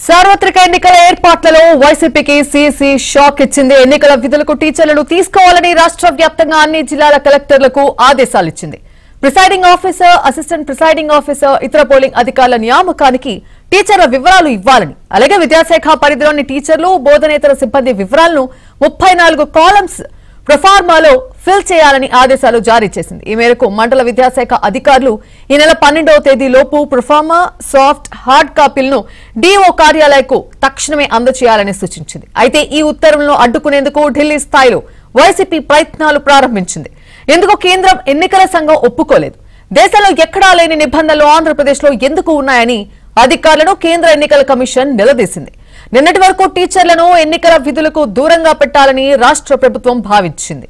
సార్వత్రిక ఎన్నికల ఏర్పాట్లలో వైసీపీకి సీసీ షాక్ ఇచ్చింది. ఎన్నికల విధులకు టీచర్లను తీసుకోవాలని రాష్ట్ర వ్యాప్తంగా అన్ని జిల్లాల కలెక్టర్లకు ఆదేశాలు ఇచ్చింది. Presiding officer, assistant presiding officer, ఇతర పోలింగ్ అధికారుల నియామకానికి టీచర్ల వివరాలు ఇవ్వాలని, అలాగే విద్యాశాఖ పరిధిలోని టీచర్లు, బోధనేతర సిబ్బంది వివరాలను 34 కాలమ్స్ ప్రొఫార్మాలో ఫిల్ చేయాలని ఆదేశాలు జారీ చేసింది. ఈ మేరకు మండల విద్యాశాఖ అధికారులు ఈ నెల 12వ తేదీలోపు ప్రొఫార్మా, సాఫ్ట్, హార్డ్ కాపీలను డీఓ కార్యాలయకు తక్షణమే అందజేయాలని సూచించింది. అయితే ఈ ఉత్తర్వులను అడ్డుకునేందుకు ఢిల్లీ స్థాయిలో వైసీపీ ప్రయత్నాలు ప్రారంభించింది. ఎందుకు కేంద్రం ఎన్నికల సంఘం ఒప్పుకోలేదు? దేశంలో ఎక్కడా లేని నిబంధనలు ఆంధ్రప్రదేశ్లో ఎందుకు ఉన్నాయని అధికారులను కేంద్ర ఎన్నికల కమిషన్ నిలదీసింది. నిన్నటి వరకు టీచర్లను ఎన్నికల విధులకు దూరంగా పెట్టాలని రాష్ట్ర ప్రభుత్వం భావించింది.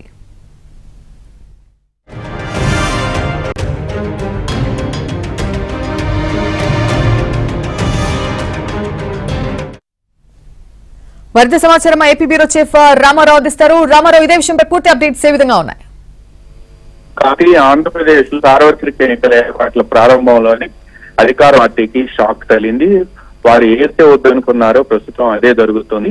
మరింత సమాచారం ఏపీ బ్యూరో చీఫ్ రామారావు అందిస్తారు. రామారావు, ఇదే విషయంపై పూర్తి అప్డేట్స్ ఏ విధంగా ఉన్నాయి? కానీ ఆంధ్రప్రదేశ్ సార్వత్రిక ఎన్నికల ఏర్పాట్ల ప్రారంభంలోనే అధికార పార్టీకి షాక్ తగిలింది. వారు ఏదైతే వద్దనుకున్నారో ప్రస్తుతం అదే జరుగుతుంది.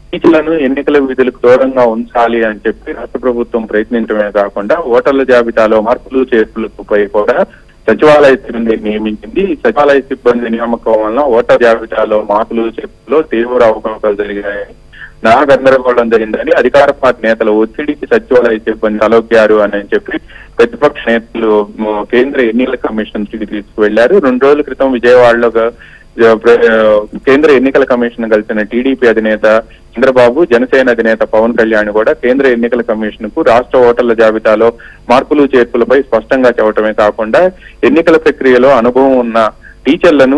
టీచర్లను ఎన్నికల విధులకు దూరంగా ఉంచాలి అని చెప్పి రాష్ట్ర ప్రభుత్వం ప్రయత్నించడమే కాకుండా ఓటర్ల జాబితాలో మార్పులు చేర్పులపై కూడా సచివాలయ సిబ్బంది నియమించింది. సచివాలయ సిబ్బంది నియామకం వలన ఓటర్ జాబితాలో మార్పులు చేర్పులో తీవ్ర అవకాశాలు జరిగాయి, గందరగోళం జరిగిందని అధికార పార్టీ నేతల ఒత్తిడికి సచివాలయ సిబ్బంది తలొగ్గారు అని చెప్పి ప్రతిపక్ష నేతలు కేంద్ర ఎన్నికల కమిషన్ కి తీసుకువెళ్లారు. 2 రోజుల క్రితం విజయవాడలో కేంద్ర ఎన్నికల కమిషన్ కలిసిన టీడీపీ అధినేత చంద్రబాబు, జనసేన అధినేత పవన్ కళ్యాణ్ కూడా కేంద్ర ఎన్నికల కమిషన్ కు రాష్ట్ర ఓటర్ల జాబితాలో మార్పులు చేర్పులపై స్పష్టంగా చెప్పడమే కాకుండా ఎన్నికల ప్రక్రియలో అనుభవం ఉన్న టీచర్లను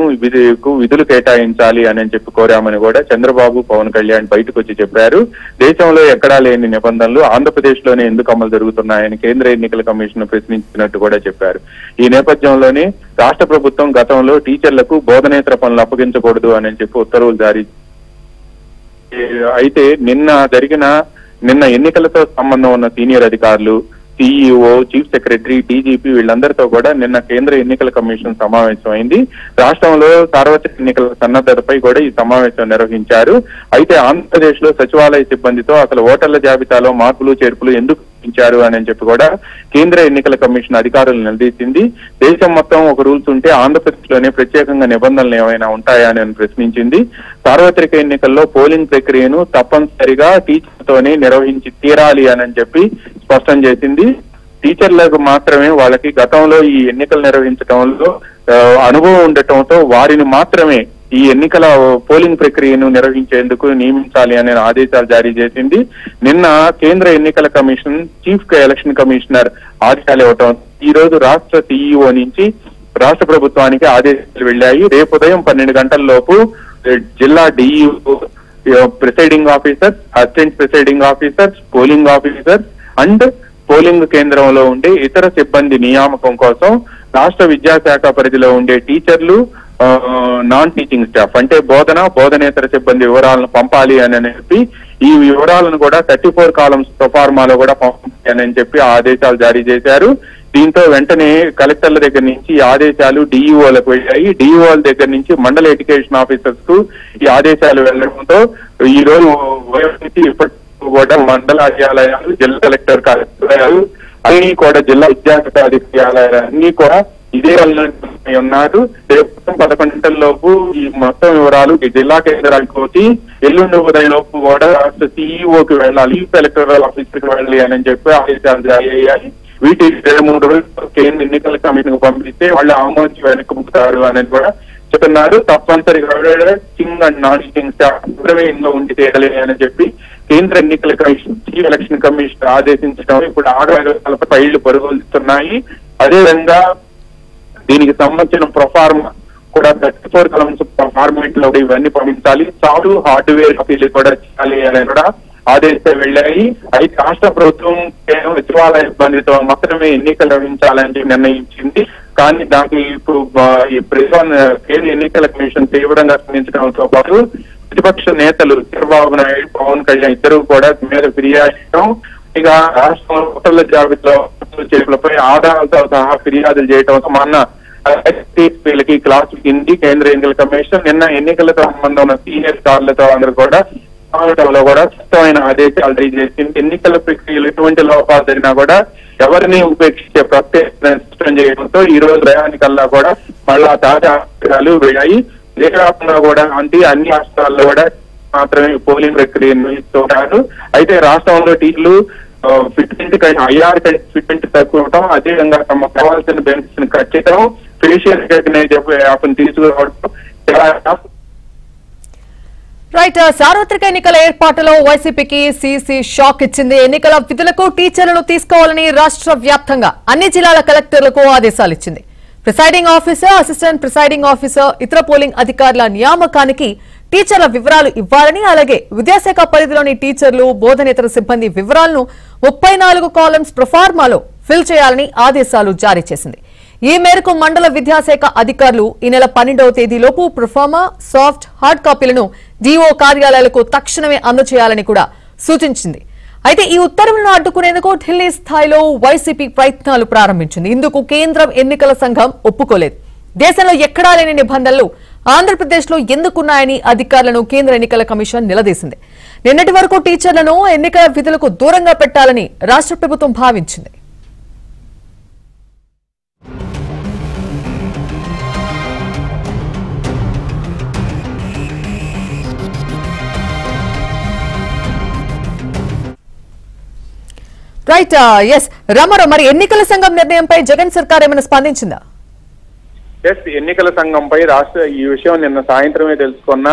విధులు కేటాయించాలి అని చెప్పి కోరామని కూడా చంద్రబాబు, పవన్ కళ్యాణ్ బయటకు వచ్చి చెప్పారు. దేశంలో ఎక్కడా లేని నిబంధనలు ఆంధ్రప్రదేశ్ లోనే ఎందుకు అమలు జరుగుతున్నాయని కేంద్ర ఎన్నికల కమిషన్ ప్రశ్నించినట్టు కూడా చెప్పారు. ఈ నేపథ్యంలోనే రాష్ట్ర ప్రభుత్వం గతంలో టీచర్లకు బోధనేతర పనులు అప్పగించకూడదు అని చెప్పి ఉత్తర్వులు జారీ. అయితే నిన్న ఎన్నికలతో సంబంధం ఉన్న సీనియర్ అధికారులు, సిఇఓ, చీఫ్ సెక్రటరీ, డీజీపీ వీళ్ళందరితో కూడా నిన్న కేంద్ర ఎన్నికల కమిషన్ సమావేశం అయింది. రాష్ట్రంలో సార్వత్రిక ఎన్నికల సన్నద్ధతపై కూడా ఈ సమావేశం నిర్వహించారు. అయితే ఆంధ్రప్రదేశ్ లో సచివాలయ సిబ్బందితో అసలు ఓటర్ల జాబితాలో మార్పులు చేర్పులు ఎందుకు ఇచ్చారు అని చెప్పి కూడా కేంద్ర ఎన్నికల కమిషన్ అధికారులు నిలదీసింది. దేశం మొత్తం ఒక రూల్స్ ఉంటే ఆంధ్రప్రదేశ్ లోనే ప్రత్యేకంగా నిబంధనలు ఏమైనా ఉంటాయా అని ప్రశ్నించింది. సార్వత్రిక ఎన్నికల్లో పోలింగ్ ప్రక్రియను తప్పనిసరిగా టీచర్తోనే నిర్వహించి తీరాలి అని చెప్పి స్పష్టం చేసింది. టీచర్లకు మాత్రమే వాళ్ళకి గతంలో ఈ ఎన్నికలు నిర్వహించడంలో అనుభవం ఉండటంతో వారిని మాత్రమే ఈ ఎన్నికల పోలింగ్ ప్రక్రియను నిర్వహించేందుకు నియమించాలి అనే ఆదేశాలు జారీ చేసింది. నిన్న కేంద్ర ఎన్నికల కమిషన్ చీఫ్ ఎలక్షన్ కమిషనర్ ఆదేశాలు ఇవ్వటం, ఈ రోజు రాష్ట్ర సిఇఓ నుంచి రాష్ట్ర ప్రభుత్వానికి ఆదేశాలు వెళ్లాయి. రేపు ఉదయం 12 గంటల లోపు జిల్లా DEO, presiding officers, assistant presiding officers, polling officers and polling కేంద్రంలో ఉండే ఇతర సిబ్బంది నియామకం కోసం రాష్ట్ర విద్యాశాఖ పరిధిలో ఉండే టీచర్లు, నాన్ టీచింగ్ స్టాఫ్ అంటే బోధనేతర సిబ్బంది వివరాలను పంపాలి అని చెప్పి ఈ వివరాలను కూడా 34 కాలమ్స్ ప్రొఫార్మాలో కూడా పంపాలి అని చెప్పి ఆదేశాలు జారీ చేశారు. దీంతో వెంటనే కలెక్టర్ల దగ్గర నుంచి ఈ ఆదేశాలు డిఈఓలకు వెళ్ళాయి. డిఈఓల దగ్గర నుంచి మండల ఎడ్యుకేషన్ ఆఫీసర్స్ కు ఈ ఆదేశాలు వెళ్లడంతో ఈ రోజు ఇప్పటి కూడా మండల కార్యాలయాలు, జిల్లా కలెక్టర్ కార్యాలయాలు అన్ని కూడా జిల్లా విద్యాశాఖ కార్యాలయాలు అన్ని కూడా ఇదే ఉన్నారు. రేపు 11 గంటల లోపు ఈ మొత్తం వివరాలు జిల్లా కేంద్రానికి వచ్చి ఎల్లుండి ఉదయం లోపు కూడా రాష్ట్ర సిఇఓకి వెళ్ళాలి, ఎలక్టరల్ ఆఫీసర్కి వెళ్ళాలి అని చెప్పి ఆదేశాలు జారీ అయ్యాయి. వీటి 2-3 రోజులు కేంద్ర ఎన్నికల కమిషన్ కు పంపిస్తే వాళ్ళు ఆమోదించి వెనక్కుతారు అనేది కూడా చెప్తున్నారు. తప్పనిసరిగా teaching and non teaching staff ఇందులో ఉండి తేడాలి అని చెప్పి కేంద్ర ఎన్నికల కమిషన్ చీఫ్ ఎలక్షన్ కమిషన్ ఆదేశించడం ఇప్పుడు ఆగడాలపై ఫైళ్లు పరుగుతున్నాయి. అదేవిధంగా దీనికి సంబంధించిన ప్రొఫార్మా కూడా 34 కాలమ్స్ ఫార్మేట్ లో ఇవన్నీ పంపించాలి. సాఫ్ట్, హార్డ్వేర్ కాపీలు కూడా చేయాలి అని కూడా ఆదేశాలు వెళ్ళాయి. అయితే రాష్ట్ర ప్రభుత్వం కేవలం సచివాలయ సిబ్బందితో మాత్రమే ఎన్నికలు నిర్వహించాలని నిర్ణయించింది. కానీ దానికి ఇప్పుడు కేంద్ర ఎన్నికల కమిషన్ తీవ్రంగా స్పందించడంతో పాటు ప్రతిపక్ష నేతలు చంద్రబాబు నాయుడు, పవన్ కళ్యాణ్ ఇద్దరు కూడా మీద ఫిర్యాదు చేయడం, ఇక రాష్ట్రంలో ఓటర్ల జాబితాలో చేతులపై ఆధారాలతో సహా ఫిర్యాదులు చేయడం, మొన్న వీళ్ళకి క్లాస్ కింది కేంద్ర ఎన్నికల కమిషన్ నిన్న ఎన్నికలతో సంబంధం ఉన్న సీనియర్ కార్లతో అందరూ కూడా సమావేశంలో కూడా స్పష్టమైన ఆదేశాలు జారీ చేసింది. ఎన్నికల ప్రక్రియలు ఎటువంటి లోపాలు జరిగినా కూడా ఎవరిని ఉపేక్షించే ప్రత్యేక స్పష్టం చేయడంతో ఈ రోజు ప్రయాణికల్లా కూడా మళ్ళా తాజా ఆదేశాలు వెళ్ళాయి. దేశవ్యాప్తంగా కూడా అన్ని రాష్ట్రాల్లో కూడా మాత్రమే పోలింగ్ ప్రక్రియ నిర్వహిస్తున్నారు. అయితే రాష్ట్రంలో టీచర్లు ఫిట్మెంట్ ఐఆర్ ఫిట్మెంట్ తక్కువ అవడం, అదేవిధంగా తమకు కావాల్సిన బెనిఫిట్స్ ని ఖచ్చితం ఫేషియల్ రికగ్నైజేషన్ తీసుకురావడం. రైట్, సార్వత్రిక ఎన్నికల ఏర్పాటులో వైసీపీకి సీసీ షాక్ ఇచ్చింది. ఎన్నికల విధులకు టీచర్లను తీసుకోవాలని రాష్ట్ర వ్యాప్తంగా అన్ని జిల్లాల కలెక్టర్లకు ఆదేశాలు ఇచ్చింది. Presiding officer, assistant presiding officer, ఇతర పోలింగ్ అధికారుల నియామకానికి టీచర్ల వివరాలు ఇవ్వాలని, అలాగే విద్యాశాఖ పరిధిలోని టీచర్లు, బోధనేతర సిబ్బంది వివరాలను 34 కాలమ్స్ ప్రొఫార్మాలో ఫిల్ చేయాలని ఆదేశాలు జారీ చేసింది. ఈ మేరకు మండల విద్యాశాఖ అధికారులు ఈ నెల 12వ తేదీలోపు ప్రొఫార్మా, సాఫ్ట్, హార్డ్ కాపీలను డీఓ కార్యాలయాలకు తక్షణమే అందజేయాలని కూడా సూచించింది. అయితే ఈ ఉత్తర్వులను అడ్డుకునేందుకు ఢిల్లీ స్థాయిలో వైసీపీ ప్రయత్నాలు ప్రారంభించింది. ఇందుకు కేంద్రం ఎన్నికల సంఘం ఒప్పుకోలేదు. దేశంలో ఎక్కడా లేని నిబంధనలు ఆంధ్రప్రదేశ్లో ఎందుకున్నాయని అధికారులను కేంద్ర ఎన్నికల కమిషన్ నిలదీసింది. నిన్నటి వరకు టీచర్లను ఎన్నికల విధులకు దూరంగా పెట్టాలని రాష్ట్ర ప్రభుత్వం భావించింది. రైట్, ఎస్ రామారావు, మరి ఎన్నికల సంఘం నిర్ణయంపై జగన్ సర్కార్ ఏమైనా స్పందించిందా? ఎన్నికల సంఘంపై రాష్ట్ర ఈ విషయం నిన్న సాయంత్రమే తెలుసుకున్న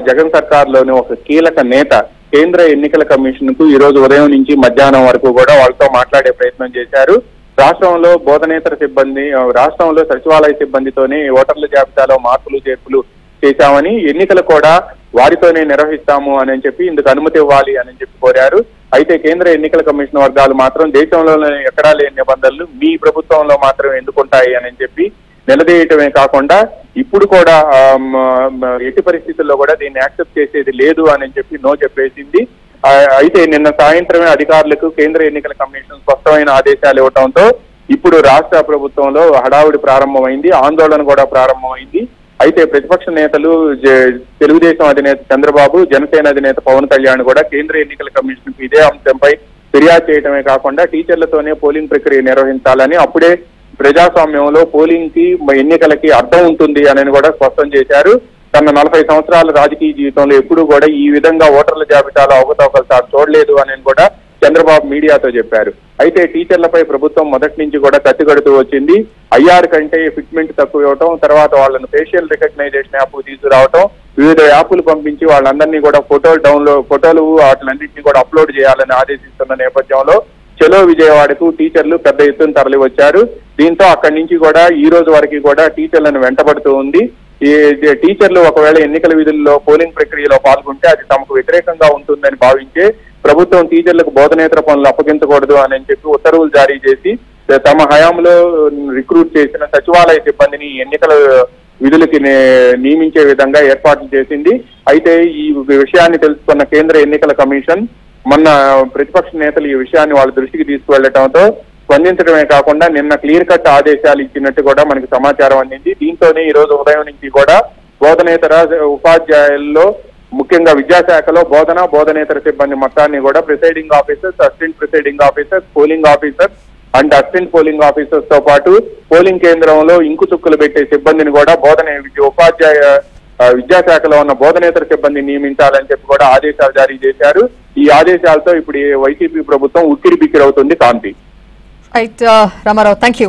జగన్ సర్కార్ లోని ఒక కీలక నేత కేంద్ర ఎన్నికల కమిషన్ కు ఈ రోజు ఉదయం నుంచి మధ్యాహ్నం వరకు కూడా వాళ్ళతో మాట్లాడే ప్రయత్నం చేశారు. రాష్ట్రంలో బోధనేతర సిబ్బంది, రాష్ట్రంలో సచివాలయ సిబ్బందితోనే ఓటర్ల జాబితాలో మార్పులు చేర్పులు చేశామని, ఎన్నికలు కూడా వారితోనే నిర్వహిస్తాము అని చెప్పి ఇందుకు అనుమతి ఇవ్వాలి అని చెప్పి కోరారు. అయితే కేంద్ర ఎన్నికల కమిషన్ వర్గాలు మాత్రం దేశంలో ఎక్కడా లేని నిబంధనలు మీ ప్రభుత్వంలో మాత్రమే ఎందుకుంటాయి అని చెప్పి నిలదీయటమే కాకుండా ఇప్పుడు కూడా ఎట్టి పరిస్థితుల్లో కూడా దీన్ని యాక్సెప్ట్ చేసేది లేదు అని చెప్పి నో చెప్పేసింది. అయితే నిన్న సాయంత్రమే అధికారులకు కేంద్ర ఎన్నికల కమిషన్ స్పష్టమైన ఆదేశాలు ఇవ్వడంతో ఇప్పుడు రాష్ట్ర ప్రభుత్వంలో హడావుడి ప్రారంభమైంది, ఆందోళన కూడా ప్రారంభమైంది. అయితే ప్రతిపక్ష నేతలు తెలుగుదేశం అధినేత చంద్రబాబు, జనసేన అధినేత పవన్ కళ్యాణ్ కూడా కేంద్ర ఎన్నికల కమిషన్ కు ఇదే అంశంపై ఫిర్యాదు చేయడమే కాకుండా టీచర్లతోనే పోలింగ్ ప్రక్రియ నిర్వహించాలని, అప్పుడే ప్రజాస్వామ్యంలో పోలింగ్ కి ఎన్నికలకి అర్థం ఉంటుంది అని కూడా స్పష్టం చేశారు. తన 40 సంవత్సరాల రాజకీయ జీవితంలో ఎప్పుడూ కూడా ఈ విధంగా ఓటర్ల జాబితాలో అవకతవకలు చూడలేదు అని కూడా చంద్రబాబు మీడియాతో చెప్పారు. అయితే టీచర్లపై ప్రభుత్వం మొదటి నుంచి కూడా కత్తికడుతూ వచ్చింది. ఐఆర్ కంటే ఫిట్మెంట్ తక్కువ ఇవ్వటం, తర్వాత వాళ్ళను ఫేషియల్ రికగ్నైజేషన్ యాప్ తీసుకురావటం, వివిధ యాప్లు పంపించి వాళ్ళందరినీ కూడా ఫోటోలు వాటిలన్నింటినీ కూడా అప్లోడ్ చేయాలని ఆదేశిస్తున్న నేపథ్యంలో చలో విజయవాడకు టీచర్లు పెద్ద ఎత్తున తరలి వచ్చారు. దీంతో అక్కడి నుంచి కూడా ఈ రోజు వరకు కూడా టీచర్లను వెంటబడుతూ ఉంది. ఈ టీచర్లు ఒకవేళ ఎన్నికల విధుల్లో పోలింగ్ ప్రక్రియలో పాల్గొంటే అది తమకు వ్యతిరేకంగా ఉంటుందని భావించే ప్రభుత్వం టీచర్లకు బోధనేతర పనులు అప్పగించకూడదు అని చెప్పి ఉత్తర్వులు జారీ చేసి తమ హయాంలో రిక్రూట్ చేసిన సచివాలయ సిబ్బందిని ఎన్నికల విధులకి నియమించే విధంగా ఏర్పాట్లు చేసింది. అయితే ఈ విషయాన్ని తెలుసుకున్న కేంద్ర ఎన్నికల కమిషన్ మొన్న ప్రతిపక్ష నేతలు ఈ విషయాన్ని వాళ్ళ దృష్టికి తీసుకువెళ్లడంతో స్పందించడమే కాకుండా నిన్న క్లియర్ కట్ ఆదేశాలు ఇచ్చినట్టు కూడా మనకి సమాచారం అందింది. దీంతోనే ఈ రోజు ఉదయం నుంచి కూడా బోధనేతర ఉపాధ్యాయుల్లో ముఖ్యంగా విద్యాశాఖలో బోధనేతర సిబ్బంది మొత్తాన్ని కూడా presiding officers, assistant presiding officers, polling officers and assistant polling officers తో పాటు పోలింగ్ కేంద్రంలో ఇంకు చుక్కలు పెట్టే సిబ్బందిని కూడా ఉపాధ్యాయ విద్యాశాఖలో ఉన్న బోధనేతర సిబ్బంది నియమించాలని చెప్పి కూడా ఆదేశాలు జారీ చేశారు. ఈ ఆదేశాలతో ఇప్పుడు వైసీపీ ప్రభుత్వం ఉక్కిరి బిక్కిరి అవుతుంది. Kanthi. Right Ramarao, thank you.